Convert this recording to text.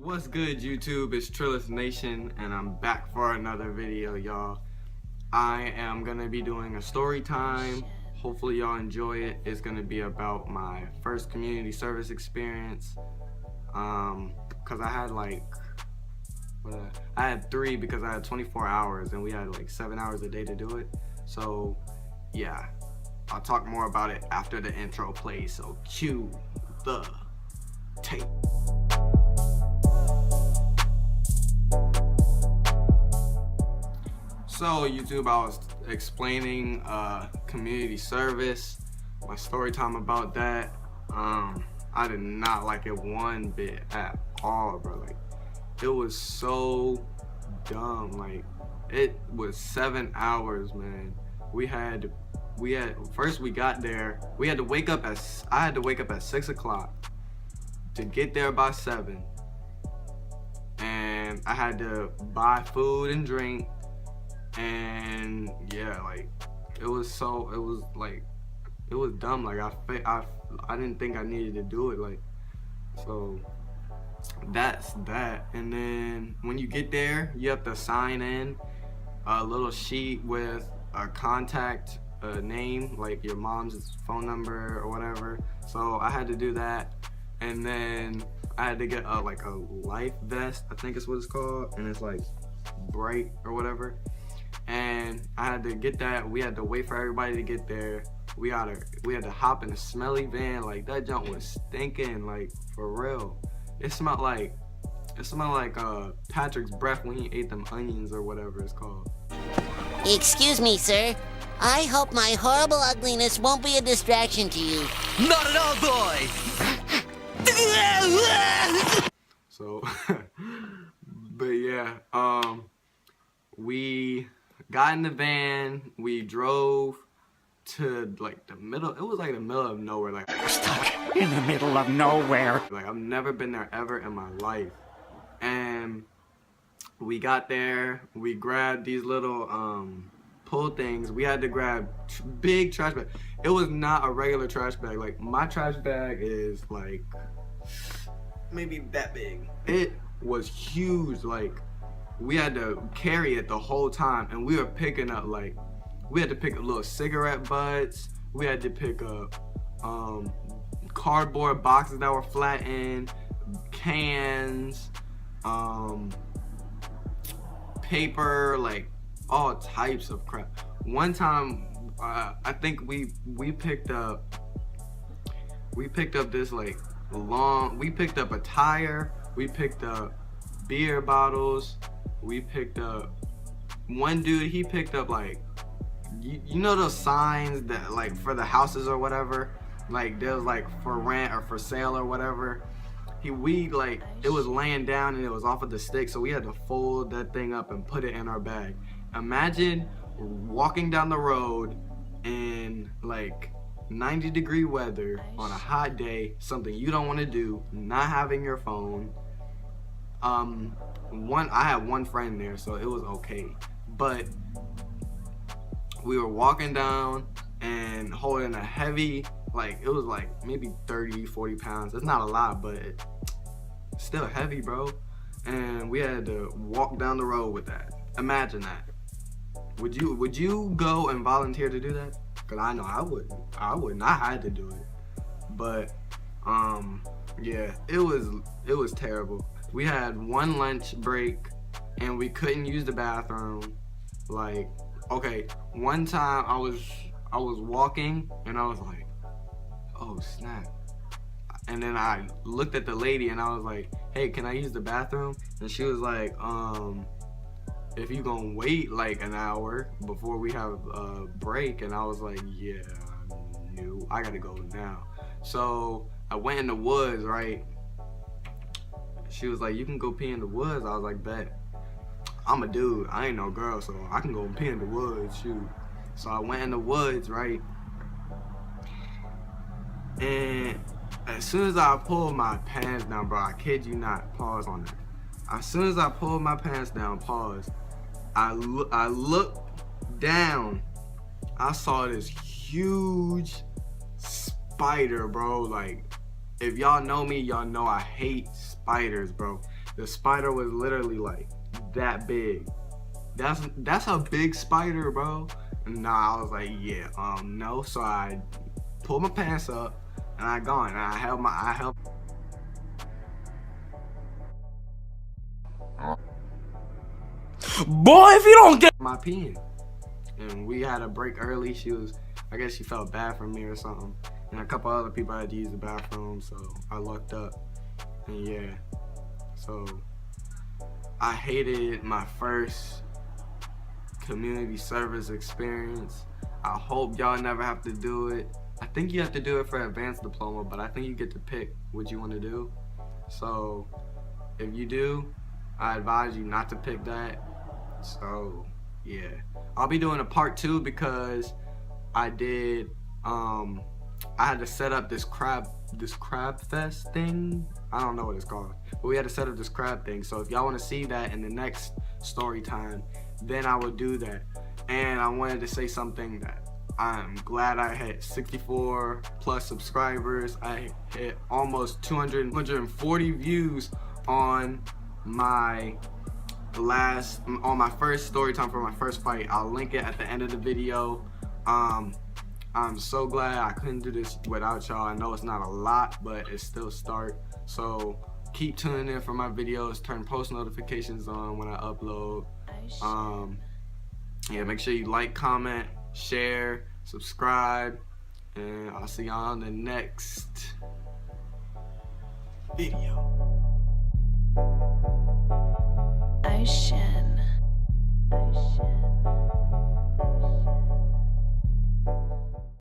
What's good, YouTube? It's Trillis Nation, and I'm back for another video, y'all. I am gonna be doing a story time. Hopefully y'all enjoy it. It's gonna be about my first community service experience. Cause I had I had 3 because I had 24 hours and we had like 7 hours a day to do it. So yeah, I'll talk more about it after the intro plays. So cue the tape. So YouTube, I was explaining community service, my story time about that. I did not like it one bit at all, bro. Like, it was so dumb. Like, it was 7 hours, man. First we got there, we had to wake up I had to wake up at 6 o'clock to get there by 7. And I had to buy food and drink. And yeah, like it was dumb. Like I didn't think I needed to do it. Like, so that's that. And then when you get there, you have to sign in a little sheet with a contact name, like your mom's phone number or whatever. So I had to do that, and then I had to get a life vest, I think is what it's called, and it's like bright or whatever. And I had to get that. We had to wait for everybody to get there. We had to hop in a smelly van. Like, that junk was stinking, like, for real. It smelled like Patrick's breath when he ate them onions or whatever it's called. Excuse me, sir. I hope my horrible ugliness won't be a distraction to you. Not at all, boy! So, but yeah, we got in the van, we drove to like the middle, it was like the middle of nowhere. Like, We're stuck in the middle of nowhere. Like, I've never been there ever in my life. And we got there, we grabbed these little pull things. We had to grab big trash bag. It was not a regular trash bag. Like, my trash bag is like maybe that big. It was huge. Like, we had to carry it the whole time, and we were picking up, like, we had to pick up little cigarette butts. We had to pick up cardboard boxes that were flattened, cans, paper, like all types of crap. One time, I think we picked up this like we picked up a tire, we picked up beer bottles, we picked up, one dude, he picked up like, you know those signs that like for the houses or whatever, like there's like for rent or for sale or whatever. It was laying down and it was off of the stick, so we had to fold that thing up and put it in our bag. Imagine walking down the road in like 90-degree weather on a hot day, something you don't want to do, not having your phone. I had one friend there, so it was okay. But we were walking down and holding a heavy, like, it was like maybe 30-40 pounds. It's not a lot, but it's still heavy, bro. And we had to walk down the road with that. Imagine that. Would you go and volunteer to do that? Cause I know I wouldn't. I had to do it. But yeah, it was terrible. We had one lunch break and we couldn't use the bathroom. Like, okay, one time I was walking and I was like, oh snap. And then I looked at the lady and I was like, hey, can I use the bathroom? And she was like, if you gonna wait like an hour before we have a break. And I was like, yeah, no, I gotta go now. So I went in the woods, right? She was like, you can go pee in the woods. I was like, bet. I'm a dude, I ain't no girl, so I can go pee in the woods, shoot. So I went in the woods, right? And as soon as I pulled my pants down, bro, I kid you not, pause on that. As soon as I pulled my pants down, pause, I looked down, I saw this huge spider, bro. Like, if y'all know me, y'all know I hate spiders, bro. The spider was literally like that big. That's a big spider, bro. And nah, I was like, yeah, no. So I pulled my pants up and I gone. And I held Boy, if you don't get my peeing. And we had a break early. I guess she felt bad for me or something. And a couple other people had to use the bathroom, so I lucked up. And yeah, so I hated my first community service experience. I hope y'all never have to do it. I think you have to do it for advanced diploma, but I think you get to pick what you want to do. So if you do, I advise you not to pick that. So yeah, I'll be doing a part 2 because I had to set up this crab fest thing. I don't know what it's called, but we had to set up this crab thing. So if y'all want to see that in the next story time, then I will do that. And I wanted to say something that I'm glad I hit 64 plus subscribers. I hit almost 240 views on my first story time for my first fight. I'll link it at the end of the video. I'm so glad I couldn't do this without y'all. I know it's not a lot, but it's still a start. So keep tuning in for my videos. Turn post notifications on when I upload. Yeah, make sure you like, comment, share, subscribe, and I'll see y'all on the next video. Ocean.